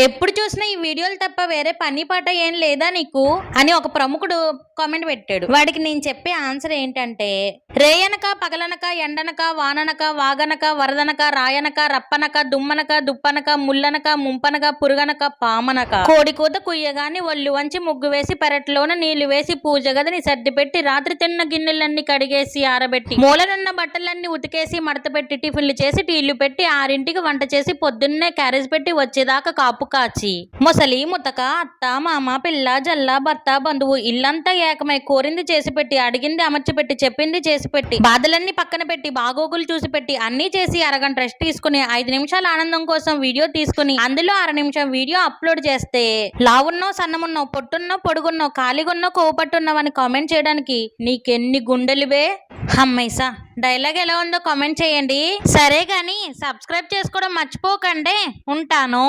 ఎప్పుడు చూసినా ఈ వీడియోలు తప్ప వేరే పని పాట ఏం లేదా నీకు అని ఒక ప్రముఖుడు కామెంట్ పెట్టాడు. వాడికి నేను చెప్పే ఆన్సర్ ఏంటంటే, రేయనక పగలనక ఎండనక వాననక వాగనక వరదనక రాయనక రప్పనక దుమ్మనక దుప్పనక ముల్లనక ముంపనక పురుగనక పామనక కోడి కూత కుయ్యగాని ఒళ్ళు వంచి ముగ్గు వేసి పెరట్లోన నీళ్లు వేసి పూజ గదిని సర్ది పెట్టి రాత్రి తిన్న గిన్నెలన్నీ కడిగేసి ఆరబెట్టి మూలనున్న బట్టలన్నీ ఉతికేసి మడత పెట్టి టిఫిన్లు చేసి టీళ్లు పెట్టి 6ంటికి వంట చేసి పొద్దున్నే క్యారేజ్ పెట్టి వచ్చేదాకా కాపు కాచి ముసలి ముతక అత్త మామ పిల్ల జల్ల భర్త బంధువు ఇల్లంతా ఏకమై కోరింది చేసి పెట్టి అడిగింది అమర్చి పెట్టి చెప్పింది చేసి పెట్టి బాధలన్నీ పక్కన పెట్టి బాగోగులు చూసి పెట్టి అన్ని చేసి అరగంట రెస్ట్ తీసుకుని 5 నిమిషాల ఆనందం కోసం వీడియో తీసుకుని అందులో 1/2 నిమిషం వీడియో అప్లోడ్ చేస్తే లావున్నో సన్నమున్నో పొట్టున్నో పొడుగున్నో ఖాళీగున్నో కోపట్టున్నావని కామెంట్ చేయడానికి నీకెన్ని గుండెలువే. హమ్మేసా డైలాగ్ ఎలా ఉందో కామెంట్ చేయండి. సరే గాని సబ్స్క్రైబ్ చేసుకోవడం మర్చిపోకండి. ఉంటాను.